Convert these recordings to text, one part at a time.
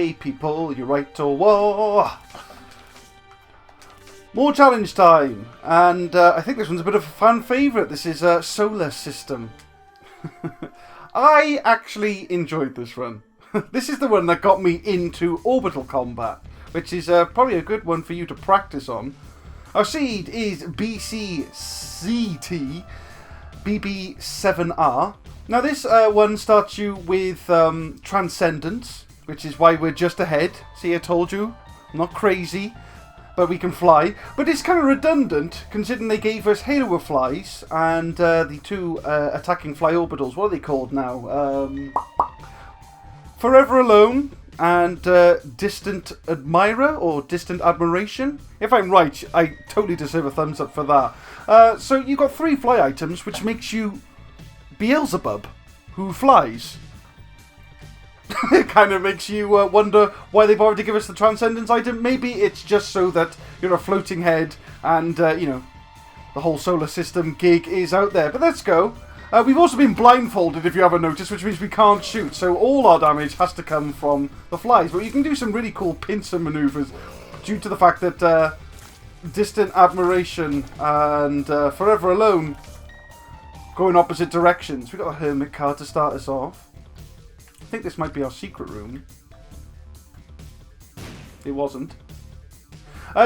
Hey people, you right to war? More challenge time, and I think this one's a bit of a fan favourite. This is Solar System. I actually enjoyed this run. This is the one that got me into orbital combat, which is probably a good one for you to practice on. Our seed is BCZT, BB7R. Now this one starts you with Transcendence, which is why we're just ahead. See, I told you, I'm not crazy, but we can fly. But it's kind of redundant, considering they gave us Halo of Flies and the two attacking fly orbitals. What are they called now? Forever Alone and Distant Admirer, or Distant Admiration. If I'm right, I totally deserve a thumbs up for that. So you've got 3 fly items, which makes you Beelzebub, who flies. It kind of makes you wonder why they bothered to give us the Transcendence item. Maybe it's just so that you're a floating head and, you know, the whole solar system gig is out there. But let's go. We've also been blindfolded, if you haven't noticed, which means we can't shoot. So all our damage has to come from the flies. But you can do some really cool pincer maneuvers due to the fact that Distant Admiration and Forever Alone go in opposite directions. We've got a Hermit card to start us off. I think this might be our secret room. It wasn't.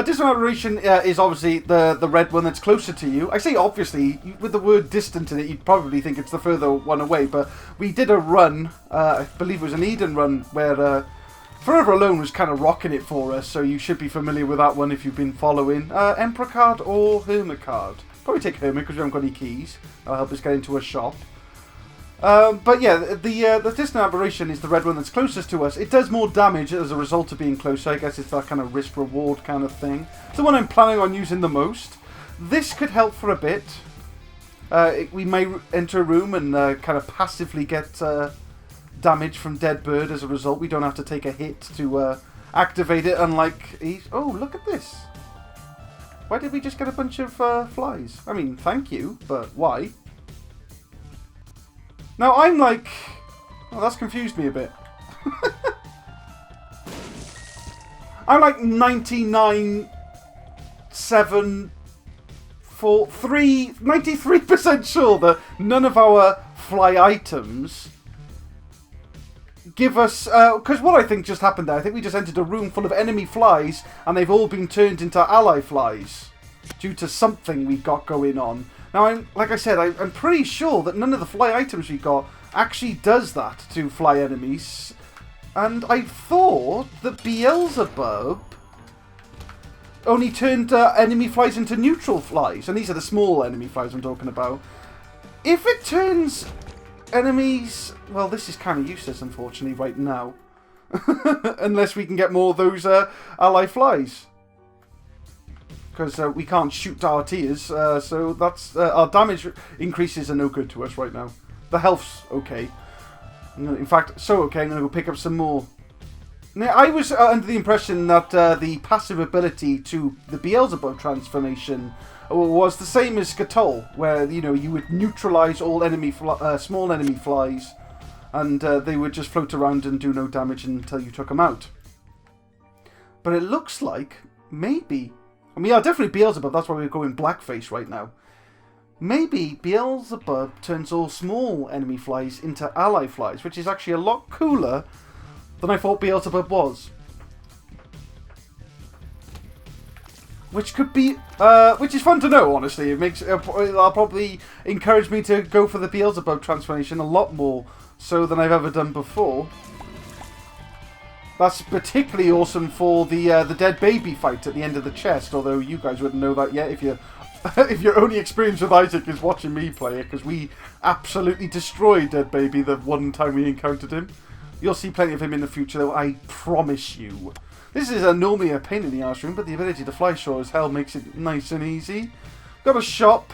Distant Admiration is obviously the red one that's closer to you. I say obviously, with the word distant in it, you'd probably think it's the further one away, but we did a run, I believe it was an Eden run, where Forever Alone was kind of rocking it for us, so you should be familiar with that one if you've been following. Emperor card or Hermit card? Probably take Hermit because we haven't got any keys. That'll help us get into a shop. But yeah, the Distant Aberration is the red one that's closest to us. It does more damage as a result of being closer. I guess it's that kind of risk-reward kind of thing. It's the one I'm planning on using the most. This could help for a bit. We may enter a room and kind of passively get damage from dead bird as a result. We don't have to take a hit to activate it, unlike... Oh, look at this. Why did we just get a bunch of flies? I mean, thank you, but why? Now, I'm like... Oh, that's confused me a bit. I'm like 93% sure that none of our fly items give us... Because what I think just happened there, I think we just entered a room full of enemy flies and they've all been turned into ally flies due to something we've got going on. Now, like I said, I'm pretty sure that none of the fly items we got actually does that to fly enemies. And I thought that Beelzebub only turned enemy flies into neutral flies. And these are the small enemy flies I'm talking about. If it turns enemies... Well, this is kind of useless, unfortunately, right now. Unless we can get more of those ally flies. Because we can't shoot our tiers, so that's our damage increases are no good to us right now. The health's okay. In fact, so okay, I'm going to go pick up some more. Now, I was under the impression that the passive ability to the Beelzebub transformation was the same as Skatol, where you would neutralize all enemy small enemy flies, and they would just float around and do no damage until you took them out. But it looks like maybe... And we are definitely Beelzebub, that's why we're going blackface right now. Maybe Beelzebub turns all small enemy flies into ally flies, which is actually a lot cooler than I thought Beelzebub was. Which could be, which is fun to know, honestly. It makes, it'll probably encourage me to go for the Beelzebub transformation a lot more so than I've ever done before. That's particularly awesome for the dead baby fight at the end of the chest, although you guys wouldn't know that yet if you if your only experience with Isaac is watching me play it, because we absolutely destroyed dead baby the one time we encountered him. You'll see plenty of him in the future, though, I promise you. This is normally a pain in the arse room, but the ability to fly sure as hell makes it nice and easy. Got a shop.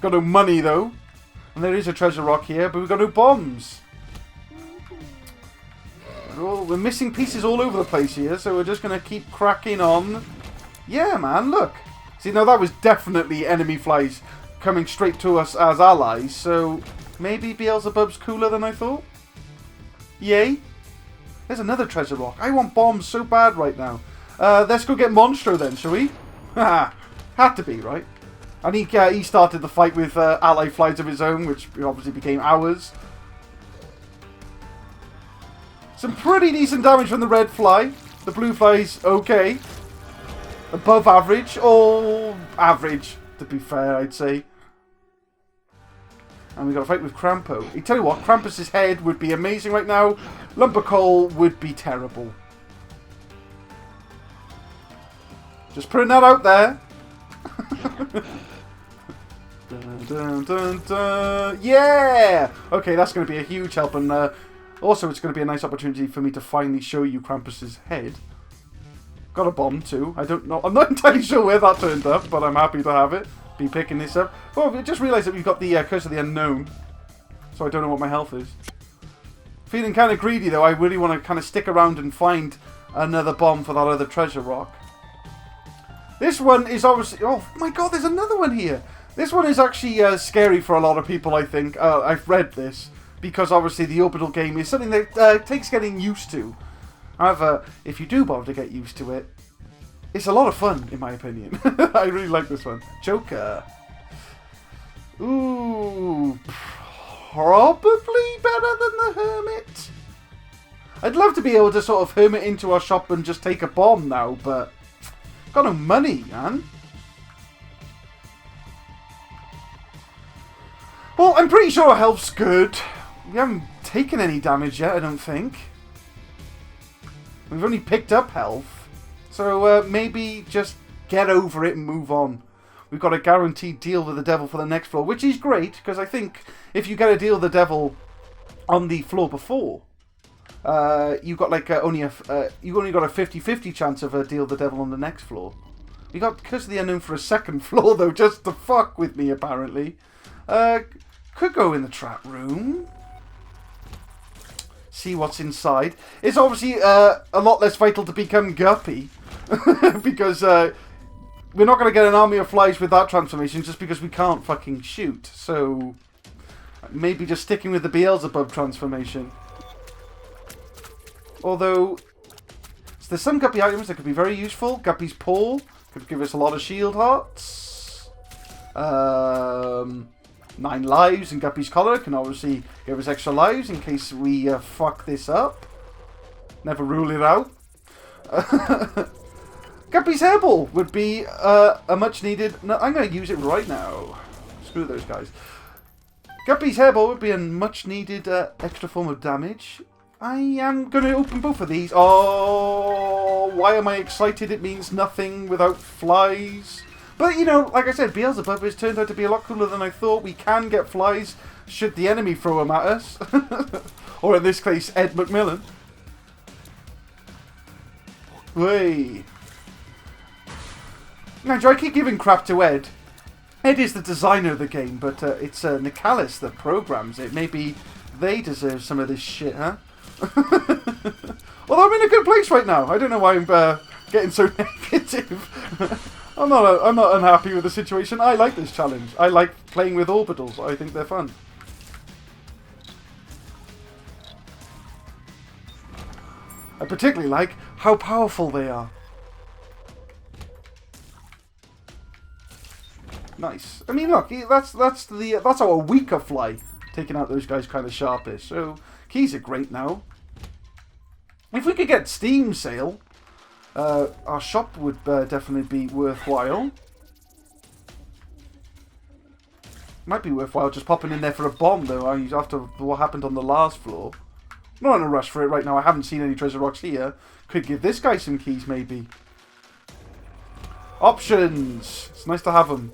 Got no money, though. And there is a treasure rock here, but we've got no bombs. We're missing pieces all over the place here, so we're just going to keep cracking on. Yeah, man, look. See, now that was definitely enemy flies coming straight to us as allies, so maybe Beelzebub's cooler than I thought? Yay. There's another treasure rock. I want bombs so bad right now. Let's go get Monstro then, shall we? Haha. Had to be, right? And he started the fight with ally flies of his own, which obviously became ours. Some pretty decent damage from the red fly. The blue fly's okay. Above average, or average, to be fair, I'd say. And we got to fight with Crampo. I tell you what, Krampus's head would be amazing right now. Lump of coal would be terrible. Just putting that out there. Dun, dun, dun, dun. Yeah! Okay, that's going to be a huge help. And also, it's going to be a nice opportunity for me to finally show you Krampus's head. Got a bomb too. I don't know. I'm not entirely sure where that turned up, but I'm happy to have it. Be picking this up. Oh, I just realised that we've got the Curse of the Unknown. So I don't know what my health is. Feeling kind of greedy though. I really want to kind of stick around and find another bomb for that other treasure rock. This one is obviously... Oh my god, there's another one here. This one is actually scary for a lot of people, I think. I've read this. Because obviously the orbital game is something that takes getting used to. However, if you do bother to get used to it, it's a lot of fun, in my opinion. I really like this one. Joker. Ooh. Probably better than the Hermit. I'd love to be able to sort of hermit into our shop and just take a bomb now, but... got no money, man. Well, I'm pretty sure our health's good. We haven't taken any damage yet, I don't think. We've only picked up health. So maybe just get over it and move on. We've got a guaranteed deal with the devil for the next floor, which is great, because I think if you get a deal with the devil on the floor before, you've got like you've only got a 50-50 chance of a deal with the devil on the next floor. We got Curse of the Unknown for a second floor, though, just to fuck with me, apparently. Could go in the trap room. See what's inside. It's obviously a lot less vital to become Guppy. Because we're not going to get an army of flies with that transformation just because we can't fucking shoot. So maybe just sticking with the Beelzebub transformation. Although there's some Guppy items that could be very useful. Guppy's Paw could give us a lot of shield hearts. 9 lives, and Guppy's Collar can obviously give us extra lives in case we fuck this up. Never rule it out. Guppy's Hairball would be a much needed... No, I'm going to use it right now. Screw those guys. Guppy's Hairball would be a much needed extra form of damage. I am going to open both of these. Oh, why am I excited? It means nothing without flies. But, you know, like I said, Beelzebub has turned out to be a lot cooler than I thought. We can get flies should the enemy throw them at us. Or in this case, Ed McMillen. Way. Now, do I keep giving crap to Ed? Ed is the designer of the game, but it's Nicalis that programs it. Maybe they deserve some of this shit, huh? Although I'm in a good place right now. I don't know why I'm getting so negative. I'm not unhappy with the situation. I like this challenge. I like playing with orbitals. I think they're fun. I particularly like how powerful they are. Nice. I mean, look, that's our weaker fly taking out those guys kind of sharpish. So keys are great now. If we could get Steam sale. Our shop would definitely be worthwhile. Might be worthwhile just popping in there for a bomb, though, after what happened on the last floor. I'm not in a rush for it right now. I haven't seen any treasure rocks here. Could give this guy some keys, maybe. Options! It's nice to have them.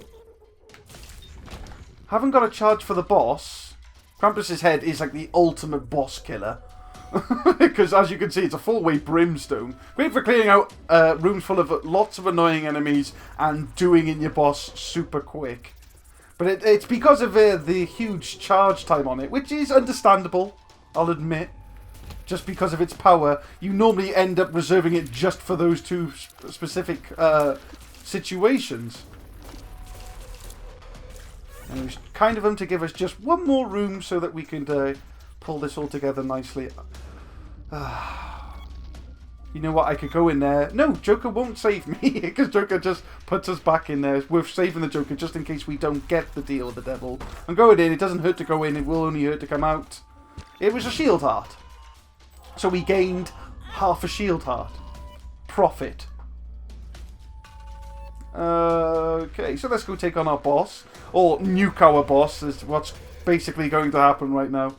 Haven't got a charge for the boss. Krampus's head is like the ultimate boss killer. Because, as you can see, it's a 4-way brimstone. Great for clearing out rooms full of lots of annoying enemies and doing in your boss super quick. But it's because of the huge charge time on it, which is understandable, I'll admit. Just because of its power, you normally end up reserving it just for those two specific situations. And it was kind of them to give us just one more room so that we could pull this all together nicely. You know what? I could go in there. No, Joker won't save me because Joker just puts us back in there. It's worth saving the Joker just in case we don't get the deal with the devil. I'm going in. It doesn't hurt to go in. It will only hurt to come out. It was a shield heart. So we gained half a shield heart. Profit. Okay, so let's go take on our boss. Or nuke our boss is what's basically going to happen right now.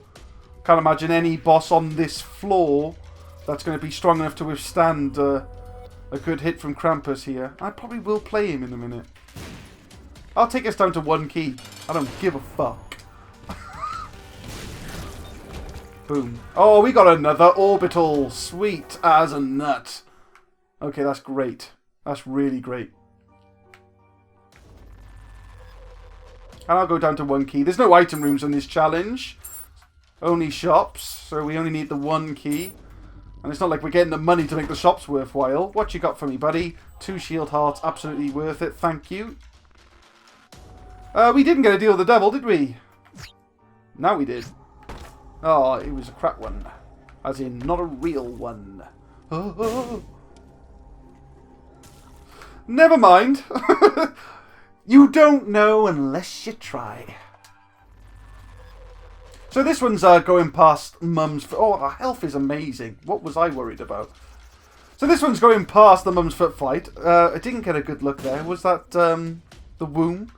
Can't imagine any boss on this floor that's going to be strong enough to withstand a good hit from Krampus here. I probably will play him in a minute. I'll take us down to 1 key. I don't give a fuck. Boom. Oh, we got another orbital. Sweet as a nut. Okay, that's great. That's really great. And I'll go down to 1 key. There's no item rooms on this challenge. Only shops. So we only need the 1 key. And it's not like we're getting the money to make the shops worthwhile. What you got for me, buddy? 2 shield hearts. Absolutely worth it. Thank you. We didn't get a deal with the devil, did we? Now we did. Oh, it was a crap one. As in, not a real one. Oh. Never mind. You don't know unless you try. So this one's going past Mum's... Oh, our health is amazing. What was I worried about? So this one's going past the Mum's Foot fight. I didn't get a good look there. Was that the womb?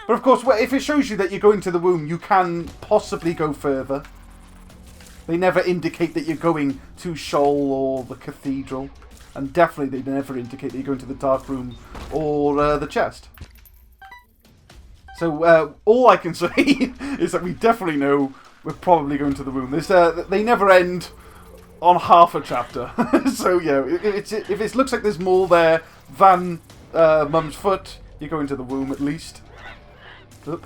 But of course, if it shows you that you're going to the womb, you can possibly go further. They never indicate that you're going to Shoal or the Cathedral. And definitely they never indicate that you're going to the Dark Room or the chest. So all I can say is that we definitely know we're probably going to the room. They never end on half a chapter. So yeah, if it looks like there's more there than Mum's Foot, you're going to the womb at least. Oop.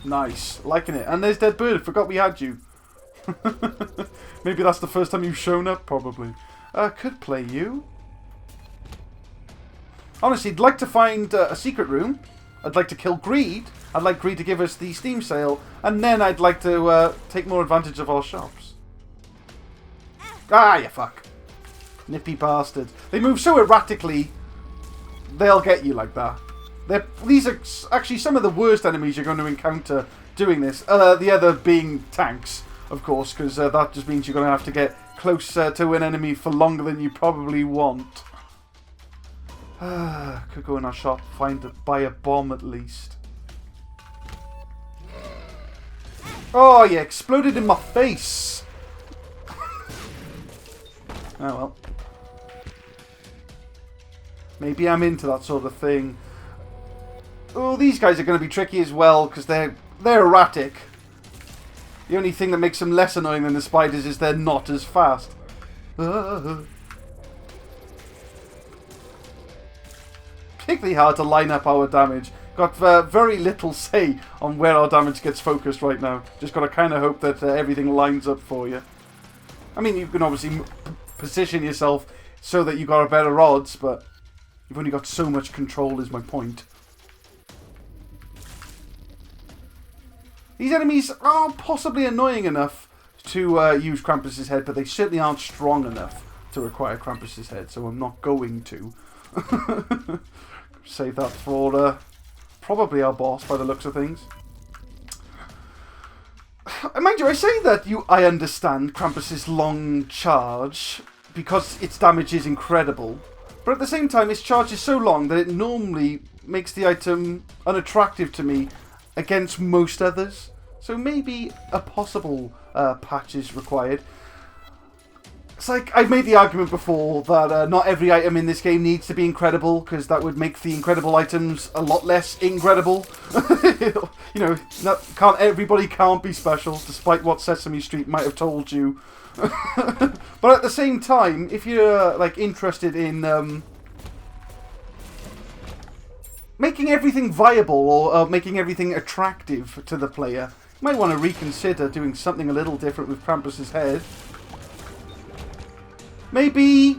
Nice, liking it. And there's Dead Bird. Forgot we had you. Maybe that's the first time you've shown up. Probably. Could play you. Honestly, I'd like to find a secret room. I'd like to kill Greed. I'd like Greed to give us the Steam sale. And then I'd like to take more advantage of our shops. Ah, you fuck. Nippy bastard. They move so erratically, they'll get you like that. These are actually some of the worst enemies you're going to encounter doing this. The other being tanks, of course, because that just means you're going to have to get close to an enemy for longer than you probably want. Could go in our shop, buy a bomb at least. Oh, you exploded in my face. Oh well. Maybe I'm into that sort of thing. Oh, these guys are going to be tricky as well because they're erratic. The only thing that makes them less annoying than the spiders is they're not as fast. Particularly hard to line up our damage. Got very little say on where our damage gets focused right now. Just got to kind of hope that everything lines up for you. I mean, you can obviously position yourself so that you got a better odds, but you've only got so much control is my point. These enemies are possibly annoying enough to use Krampus's head, but they certainly aren't strong enough to require Krampus's head, so I'm not going to. Save that for probably our boss by the looks of things. Mind you, I say that I understand Krampus's long charge because its damage is incredible, but at the same time its charge is so long that it normally makes the item unattractive to me against most others. So maybe a possible patch is required. It's like, I've made the argument before that not every item in this game needs to be incredible, because that would make the incredible items a lot less incredible. You know, everybody can't be special, despite what Sesame Street might have told you. But at the same time, if you're like interested in making everything viable or making everything attractive to the player, you might want to reconsider doing something a little different with Krampus's head. Maybe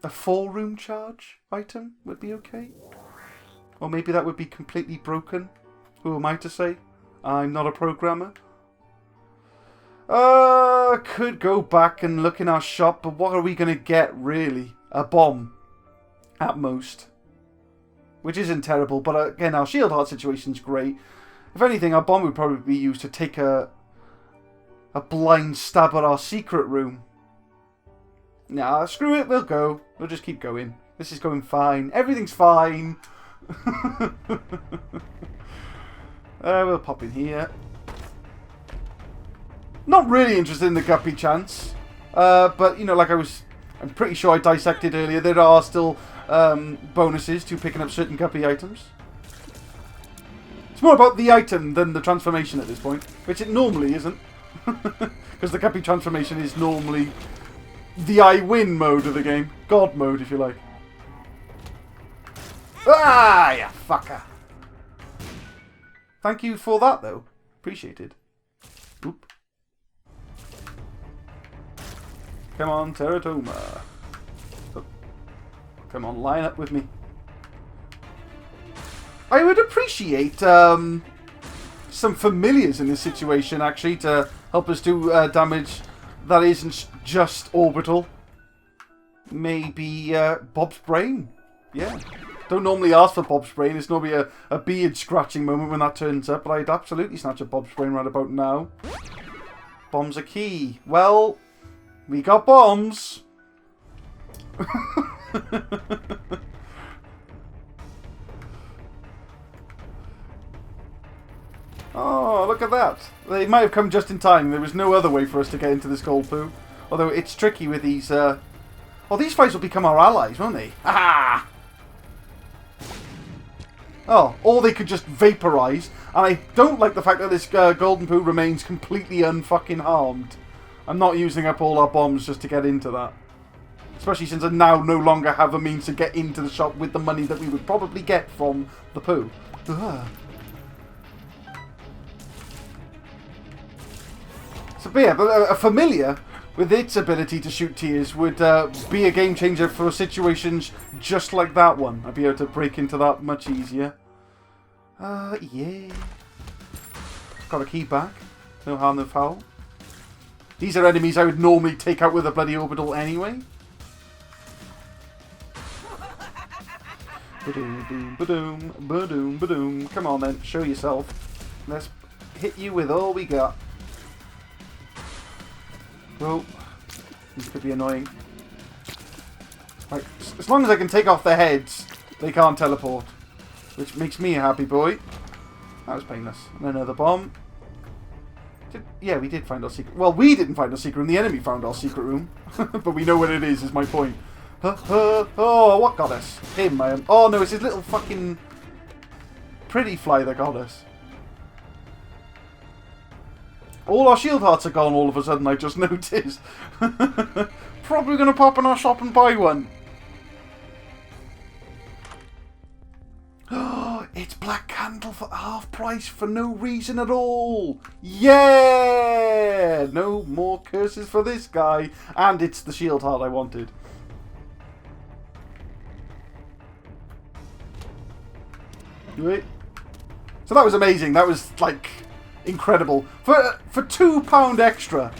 a 4-room charge item would be okay. Or maybe that would be completely broken. Who am I to say? I'm not a programmer. Could go back and look in our shop, but what are we going to get, really? A bomb. At most. Which isn't terrible, but again, our shield heart situation's great. If anything, our bomb would probably be used to take a blind stab at our secret room. Nah, screw it, we'll go. We'll just keep going. This is going fine. Everything's fine. We'll pop in here. Not really interested in the guppy chance. But, you know, like I'm pretty sure I dissected earlier, there are still bonuses to picking up certain guppy items. It's more about the item than the transformation at this point, which it normally isn't. Because the guppy transformation is normally the I win mode of the game. God mode, if you like. Ah, you fucker. Thank you for that, though. Appreciated. Oop. Come on, Teratoma. Oh. Come on, line up with me. I would appreciate some familiars in this situation, actually, to help us do damage that isn't just orbital. Maybe Bob's Brain. Yeah. Don't normally ask for Bob's Brain. It's normally a beard scratching moment when that turns up, but I'd absolutely snatch a Bob's Brain right about now. Bombs are key. Well, we got bombs. Oh, look at that. They might have come just in time. There was no other way for us to get into this gold poo. Although it's tricky with these... Oh, these fights will become our allies, won't they? Ah! Oh, or they could just vaporize. And I don't like the fact that this golden poo remains completely unfucking harmed. I'm not using up all our bombs just to get into that. Especially since I now no longer have a means to get into the shop with the money that we would probably get from the poo. Ugh. So, but yeah, a familiar with its ability to shoot tears would be a game changer for situations just like that one. I'd be able to break into that much easier. Yeah. Got a key back. No harm, no foul. These are enemies I would normally take out with a bloody orbital anyway. Ba-doom, ba-doom, ba-doom, ba-doom. Come on then, show yourself. Let's hit you with all we got. Whoa. These could be annoying. Like, as long as I can take off their heads, they can't teleport. Which makes me a happy boy. That was painless. And another bomb. Yeah, we did find our secret... Well, we didn't find our secret room. The enemy found our secret room. But we know what it is my point. Oh, what got us? Him, man. Oh, no, it's his little fucking... pretty fly that got us. All our shield hearts are gone all of a sudden, I just noticed. Probably going to pop in our shop and buy one. It's Black Candle for half price for no reason at all. Yeah! No more curses for this guy. And it's the shield heart I wanted. Right. So that was amazing. That was, like, incredible. For £2 extra.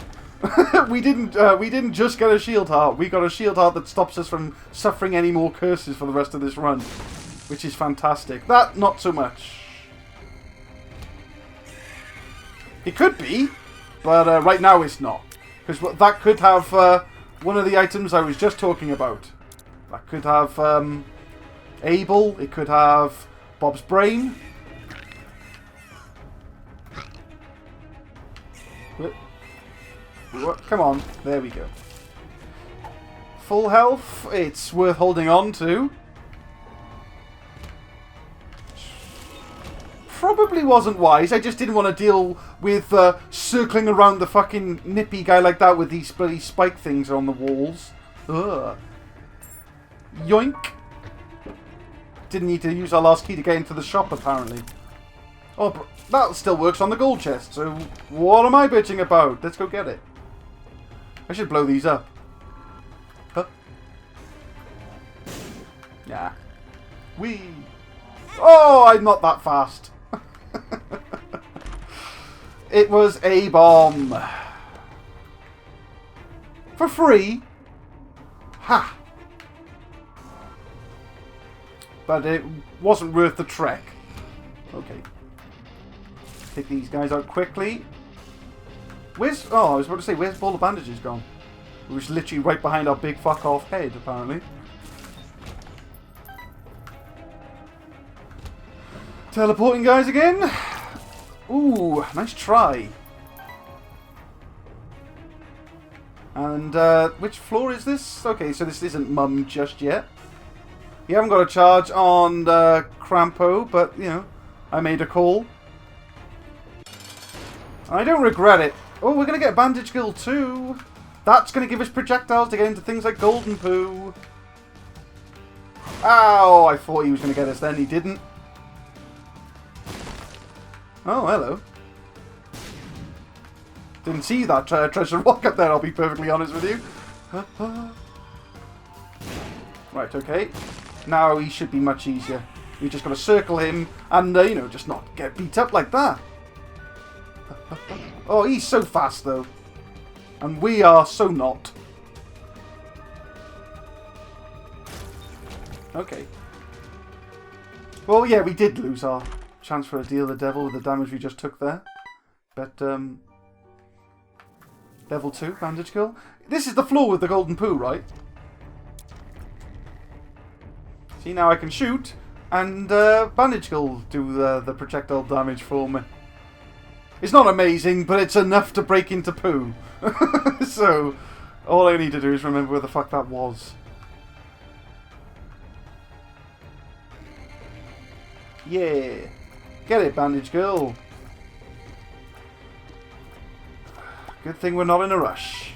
we didn't just get a shield heart. We got a shield heart that stops us from suffering any more curses for the rest of this run. Which is fantastic. That, not so much. It could be, but right now it's not. Because that could have one of the items I was just talking about. That could have Abel. It could have Bob's Brain. Come on. There we go. Full health. It's worth holding on to. Probably wasn't wise. I just didn't want to deal with circling around the fucking nippy guy like that with these bloody spike things on the walls. Ugh. Yoink. Didn't need to use our last key to get into the shop, apparently. Oh, but that still works on the gold chest, so what am I bitching about? Let's go get it. I should blow these up. Huh? Yeah. Whee! Oh, I'm not that fast. It was a bomb. For free? Ha! But it wasn't worth the trek. Okay. Take these guys out quickly. Where's... Oh, I was about to say, where's all the bandages gone? It was literally right behind our big fuck-off head, apparently. Teleporting guys again. Ooh, nice try. And, which floor is this? Okay, so this isn't Mum just yet. You haven't got a charge on Crampo, but, you know, I made a call. I don't regret it. Oh, we're going to get a bandage skill too. That's going to give us projectiles to get into things like Golden Poo. Ow, I thought he was going to get us then. He didn't. Oh, hello. Didn't see that treasure rock up there, I'll be perfectly honest with you. Right, okay. Now he should be much easier. We just got to circle him and, you know, just not get beat up like that. Oh, he's so fast, though. And we are so not. Okay. Well, yeah, we did lose our chance for a deal the devil with the damage we just took there. But, level 2, bandage kill. This is the floor with the golden poo, right? See, now I can shoot, and bandage kill do the projectile damage for me. It's not amazing, but it's enough to break into poo. So, all I need to do is remember where the fuck that was. Yeah. Get it, bandage girl. Good thing we're not in a rush.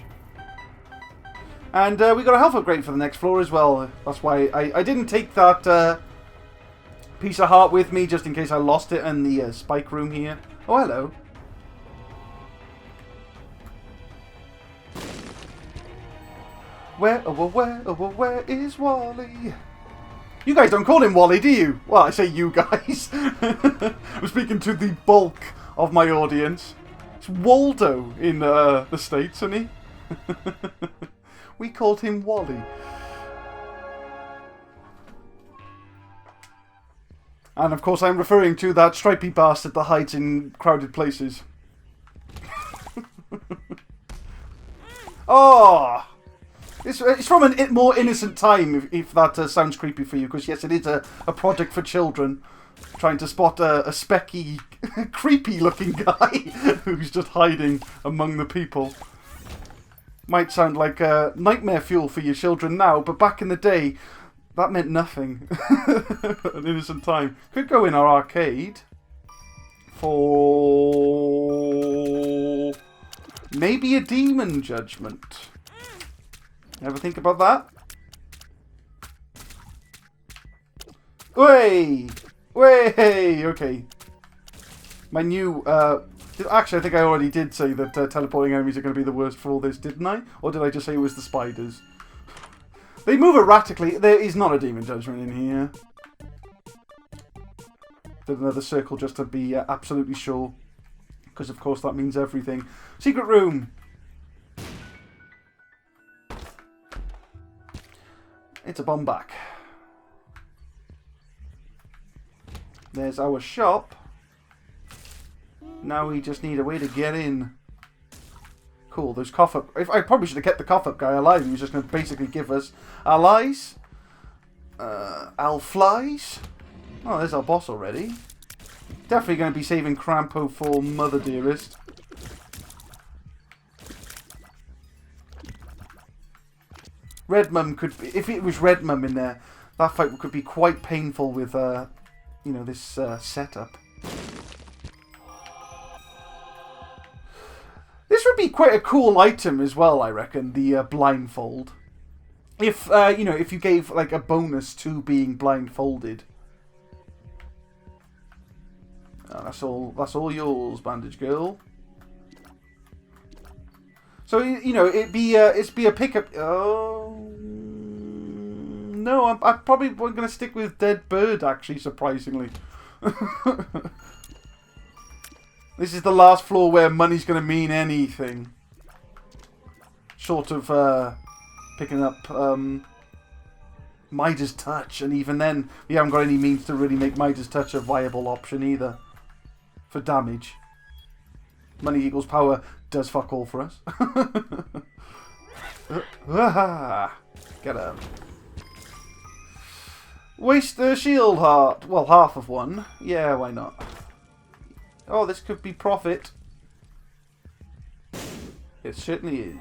And we got a health upgrade for the next floor as well. That's why I didn't take that piece of heart with me, just in case I lost it in the spike room here. Oh, hello. Where is Wally? You guys don't call him Wally, do you? Well, I say you guys. I'm speaking to the bulk of my audience. It's Waldo in the States, isn't he? We called him Wally. And of course I'm referring to that stripy bastard that hides in crowded places. Oh! It's from a more innocent time, if that sounds creepy for you, because yes, it is a project for children. Trying to spot a specky, creepy-looking guy who's just hiding among the people. Might sound like nightmare fuel for your children now, but back in the day, that meant nothing. An innocent time. Could go in our arcade for maybe a demon judgment. Ever think about that? Way! Way! Okay. My new, actually, I think I already did say that teleporting enemies are going to be the worst for all this, didn't I? Or did I just say it was the spiders? They move erratically. There is not a demon judgment in here. Did another circle just to be absolutely sure. Because, of course, that means everything. Secret room! It's a bomb back. There's our shop. Now we just need a way to get in. Cool, those cough up. I probably should have kept the cough up guy alive. He was just going to basically give us allies. Flies. Oh, there's our boss already. Definitely going to be saving Crampo for Mother Dearest. Red Mum could be, if it was Red Mum in there, that fight could be quite painful with, you know, this setup. This would be quite a cool item as well, I reckon, the blindfold. If, you know, if you gave, like, a bonus to being blindfolded. That's all yours, Bandage Girl. So, you know, it'd be a pickup. Oh no, I'm probably going to stick with Dead Bird, actually, surprisingly. This is the last floor where money's going to mean anything. short of picking up Midas Touch, and even then we haven't got any means to really make Midas Touch a viable option either for damage. Money equals power does fuck all for us. Get him. Waste the shield heart. Well, half of one. Yeah, why not? Oh, this could be profit. It certainly is.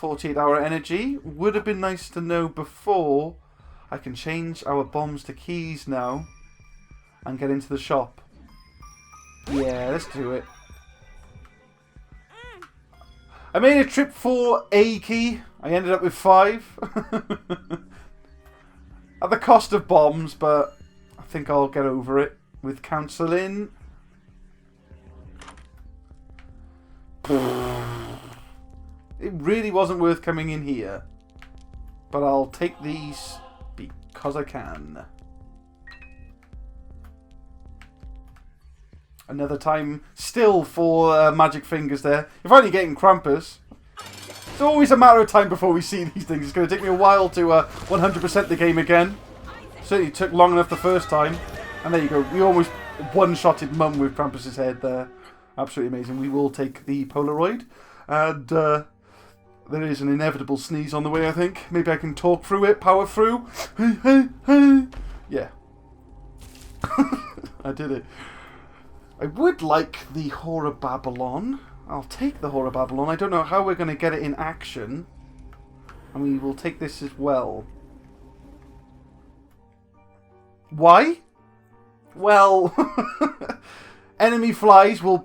48-hour energy. Would have been nice to know before. I can change our bombs to keys now and get into the shop. Yeah, let's do it. I made a trip for a key. I ended up with 5. At the cost of bombs, but I think I'll get over it with counselling. It really wasn't worth coming in here. But I'll take these because I can. Another time still for magic fingers there. If only getting Krampus. It's always a matter of time before we see these things. It's going to take me a while to 100% the game again. Certainly took long enough the first time. And there you go. We almost one-shotted Mum with Krampus's head there. Absolutely amazing. We will take the Polaroid. And there is an inevitable sneeze on the way, I think. Maybe I can talk through it, power through. Hey, hey, hey. Yeah. I did it. I would like the Horror Babylon. I'll take the Horror Babylon. I don't know how we're going to get it in action. And we will take this as well. Why? Well, enemy flies will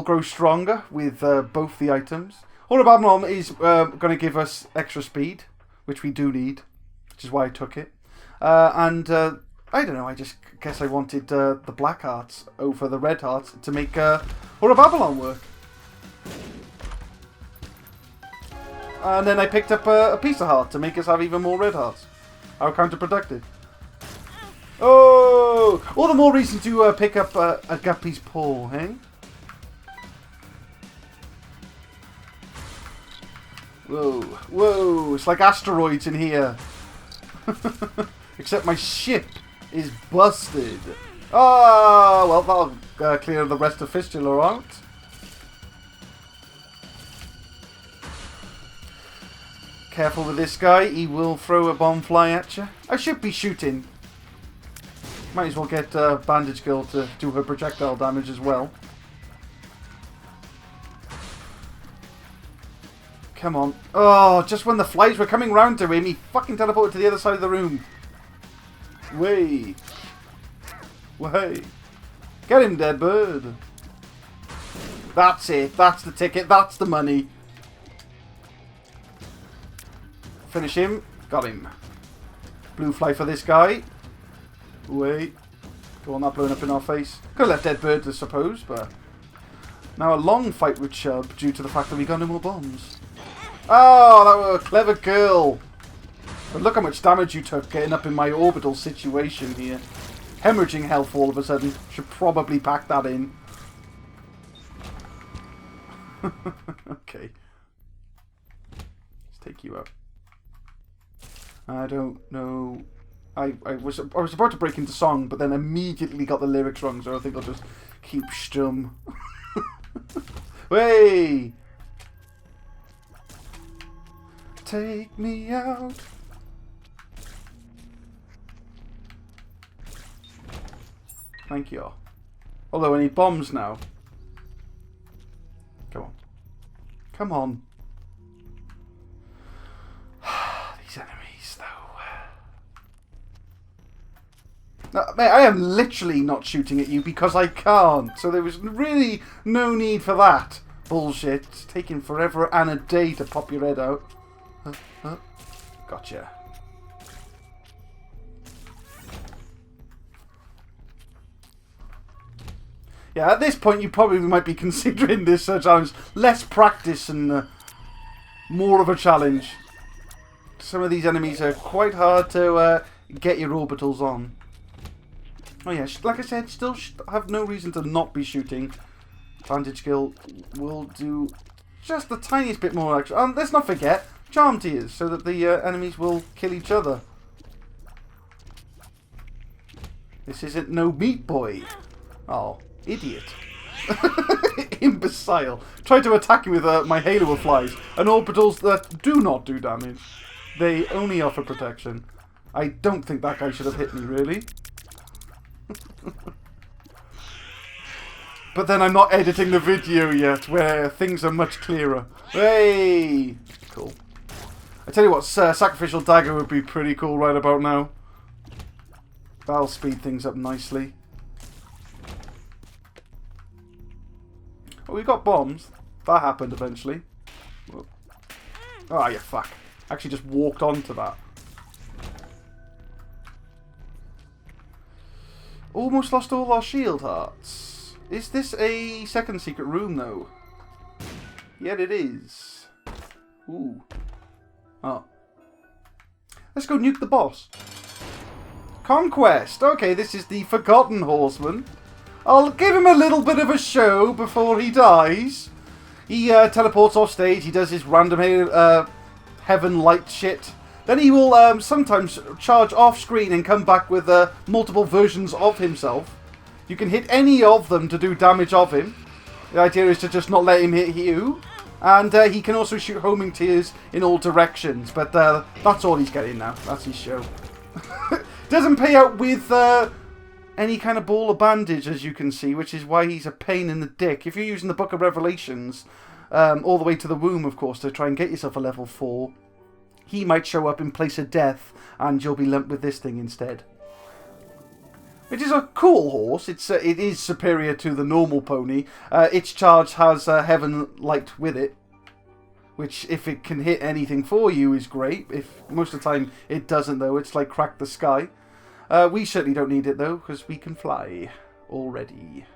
grow stronger with both the items. Horror Babylon is going to give us extra speed, which we do need, which is why I took it. I don't know, I just guess I wanted the black hearts over the red hearts to make Horror Babylon work. And then I picked up a piece of heart to make us have even more red hearts. How counterproductive. Oh! All the more reason to pick up a Guppy's paw, hey? Whoa, whoa, it's like asteroids in here. Except my ship is busted. Ah, well, that'll clear the rest of Fistula out. Careful with this guy, he will throw a bomb fly at you. I should be shooting. Might as well get Bandage Girl to do her projectile damage as well. Come on. Oh, just when the flies were coming round to him, he fucking teleported to the other side of the room. Way. Way. Get him, dead bird. That's it. That's the ticket. That's the money. Finish him. Got him. Blue fly for this guy. Wait. Go on, not blowing up in our face. Could have left dead bird, I suppose, but... Now a long fight with Chubb due to the fact that we got no more bombs. Oh, that was a clever girl. But look how much damage you took getting up in my orbital situation here. Hemorrhaging health all of a sudden. Should probably pack that in. Okay. Let's take you out. I don't know. I was about to break into song, but then immediately got the lyrics wrong, so I think I'll just keep stum. Way! Take me out. Thank you. Although I need bombs now. Come on. Come on. These enemies, though. Now, mate, I am literally not shooting at you because I can't. So there was really no need for that bullshit. It's taking forever and a day to pop your head out. Gotcha. Yeah, at this point you probably might be considering this challenge less practice and more of a challenge. Some of these enemies are quite hard to get your orbitals on. Oh yeah, like I said, still have no reason to not be shooting. Bandage Skill will do just the tiniest bit more action. Let's not forget charm tears, so that the enemies will kill each other. This isn't no Meat Boy. Oh, idiot. Imbecile. Tried to attack him with my halo of flies and orbitals that do not do damage. They only offer protection. I don't think that guy should have hit me, really. But then I'm not editing the video yet, where things are much clearer. Hey! Cool. I tell you what, Sacrificial Dagger would be pretty cool right about now. That'll speed things up nicely. Oh, we got bombs. That happened eventually. Oh, you fuck. Actually just walked onto that. Almost lost all our shield hearts. Is this a second secret room, though? Yeah, it is. Ooh. Oh. Let's go nuke the boss. Conquest. Okay, this is the Forgotten Horseman. I'll give him a little bit of a show before he dies. He teleports off stage. He does his random heaven light shit. Then he will sometimes charge off screen and come back with multiple versions of himself. You can hit any of them to do damage of him. The idea is to just not let him hit you. And he can also shoot homing tears in all directions. But that's all he's getting now. That's his show. Doesn't pay out with any kind of ball or bandage, as you can see, which is why he's a pain in the dick. If you're using the Book of Revelations, all the way to the womb, of course, to try and get yourself a level 4, he might show up in place of death, and you'll be lumped with this thing instead. Which is a cool horse. It is superior to the normal pony. Its charge has Heaven Light with it, which, if it can hit anything for you, is great. If most of the time it doesn't, though, it's like Crack the Sky. We certainly don't need it, though, because we can fly already.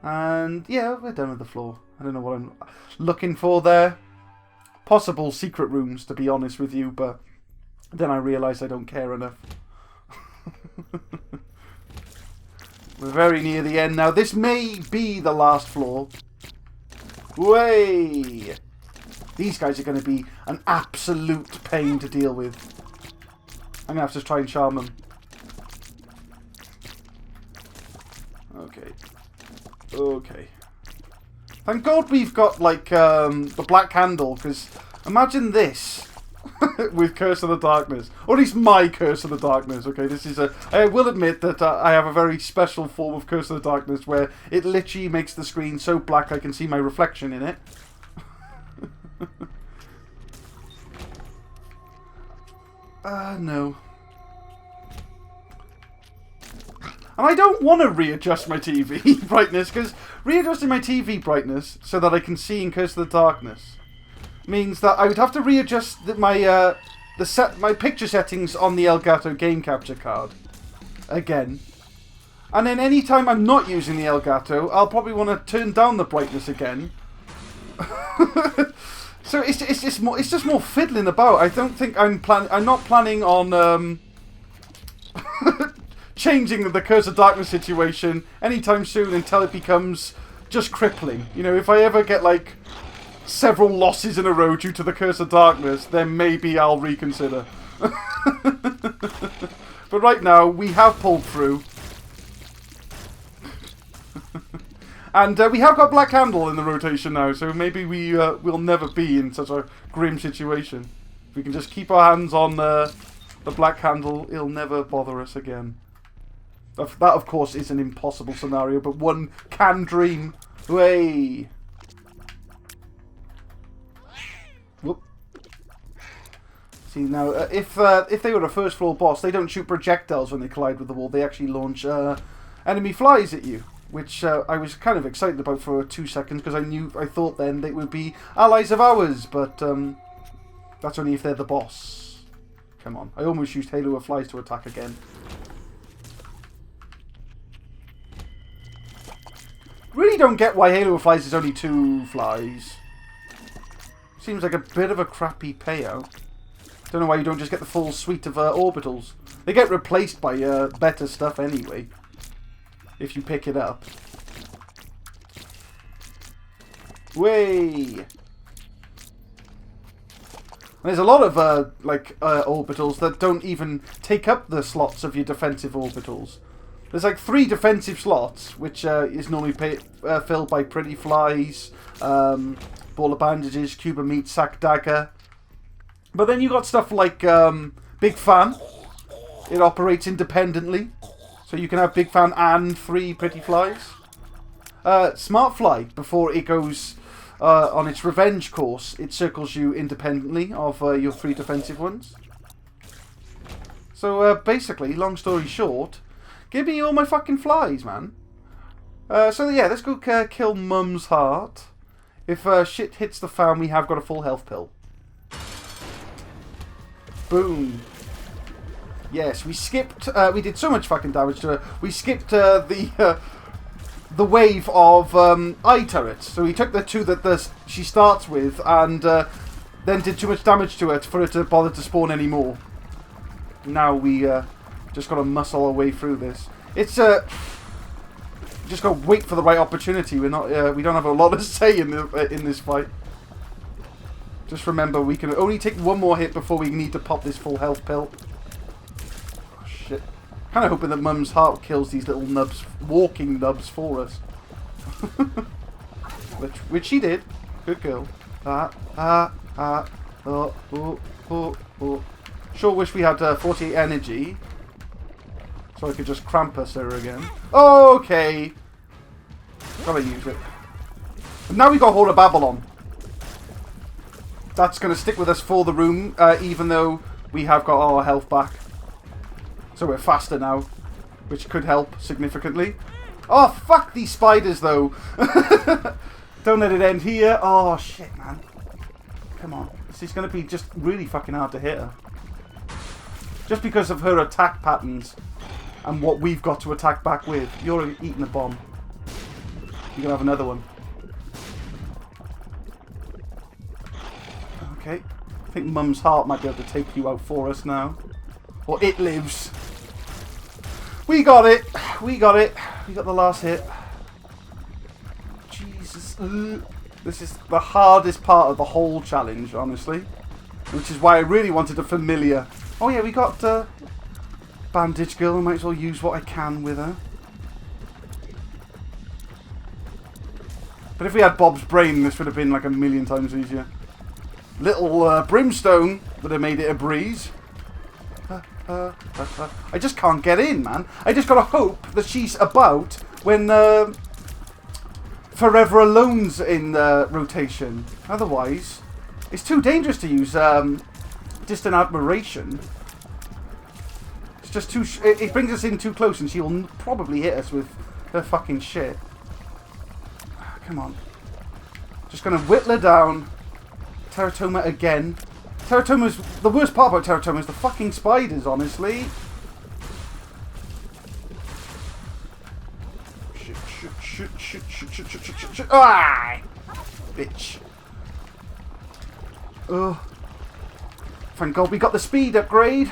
And, yeah, we're done with the floor. I don't know what I'm looking for there. Possible secret rooms, to be honest with you, but then I realised I don't care enough. We're very near the end now. This may be the last floor. Way! These guys are going to be an absolute pain to deal with. I'm going to have to try and charm them. Okay. Okay. Thank God we've got, like, the black candle, because imagine this with Curse of the Darkness. Or at least my Curse of the Darkness, okay? This is I will admit that I have a very special form of Curse of the Darkness where it literally makes the screen so black I can see my reflection in it. No. And I don't want to readjust my TV brightness, because readjusting my TV brightness so that I can see in Curse of the Darkness means that I would have to readjust my my picture settings on the Elgato game capture card again. And then any time I'm not using the Elgato, I'll probably want to turn down the brightness again. So it's just more fiddling about. I don't think I'm not planning on changing the Curse of Darkness situation anytime soon until it becomes just crippling. You know, if I ever get like several losses in a row due to the Curse of Darkness, then maybe I'll reconsider. But right now, we have pulled through. And we have got Black Candle in the rotation now, so maybe we'll never be in such a grim situation. If we can just keep our hands on the Black Candle, it'll never bother us again. That, of course, is an impossible scenario, but one can dream. Way. Whoop. See, now, if they were a first floor boss, they don't shoot projectiles when they collide with the wall. They actually launch enemy flies at you, which I was kind of excited about for 2 seconds, because I thought then they would be allies of ours, but that's only if they're the boss. Come on. I almost used Halo of Flies to attack again. Really don't get why Halo of Flies is only 2 flies. Seems like a bit of a crappy payout. Don't know why you don't just get the full suite of orbitals. They get replaced by better stuff anyway, if you pick it up. Way. There's a lot of orbitals that don't even take up the slots of your defensive orbitals. There's like 3 defensive slots, which is normally filled by pretty flies, ball of bandages, cube of meat, sack dagger. But then you got stuff like big fan. It operates independently, so you can have big fan and 3 pretty flies. Smart fly, before it goes on its revenge course, it circles you independently of your 3 defensive ones. So basically, long story short, give me all my fucking flies, man. So yeah, let's go kill Mum's Heart. If shit hits the fan, we have got a full health pill. Boom. Yes, we skipped. We did so much fucking damage to her. We skipped the wave of eye turrets. So we took the 2 that she starts with, and then did too much damage to it for her to bother to spawn anymore. Now we just got to muscle our way through this. It's just got to wait for the right opportunity. We're not. We don't have a lot to say in this fight. Just remember, we can only take 1 more hit before we need to pop this full health pill. Oh, shit. Kind of hoping that Mum's Heart kills these little nubs, walking nubs for us. which she did. Good girl. Sure wish we had 48 energy, so I could just Krampus her again. Okay. Gotta use it. And now we got Horde of Babylon. That's going to stick with us for the room, even though we have got our health back. So we're faster now, which could help significantly. Oh, fuck these spiders, though. Don't let it end here. Oh, shit, man. Come on. This is going to be just really fucking hard to hit her. Just because of her attack patterns and what we've got to attack back with. You're eating a bomb. You're going to have another one. Okay. I think Mum's Heart might be able to take you out for us now. Or it lives. We got it. We got it. We got the last hit. Jesus. This is the hardest part of the whole challenge, honestly. Which is why I really wanted a familiar. Oh yeah, we got Bandage Girl. I might as well use what I can with her. But if we had Bob's Brain, this would have been like a million times easier. Little Brimstone would have made it a breeze. I just can't get in, man. I just gotta hope that she's about when Forever Alone's in rotation. Otherwise, it's too dangerous to use Distant Admiration. It's just too... It brings us in too close, and she'll probably hit us with her fucking shit. Come on. Just gonna whittle her down. Teratoma again. Teratoma's... The worst part about Teratoma is the fucking spiders, honestly. Shit. Ah! Bitch. Ugh. Thank God we got the speed upgrade.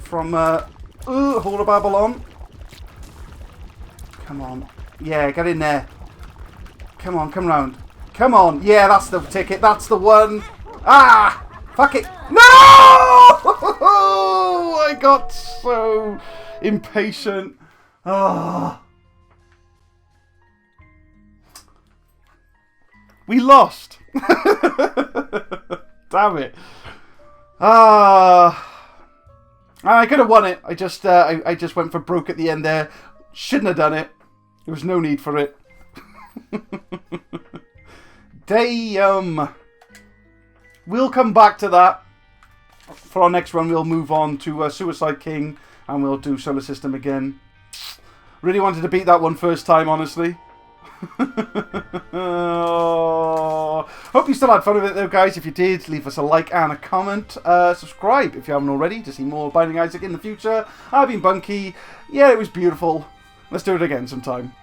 From, Horde of Babylon. Come on. Yeah, get in there. Come on, come round. Come on. Yeah, that's the ticket. That's the one. Ah! Fuck it. No! I got so impatient. Ah. We lost. Damn it. Ah. I could have won it. I just went for broke at the end there. Shouldn't have done it. There was no need for it. Damn. We'll come back to that. For our next run, we'll move on to Suicide King, and we'll do Solar System again. Really wanted to beat that one first time, honestly. Oh. Hope you still had fun with it though, guys. If you did, leave us a like and a comment. Subscribe if you haven't already to see more Binding Isaac in the future. I've been Bwnci. Yeah, it was beautiful. Let's do it again sometime.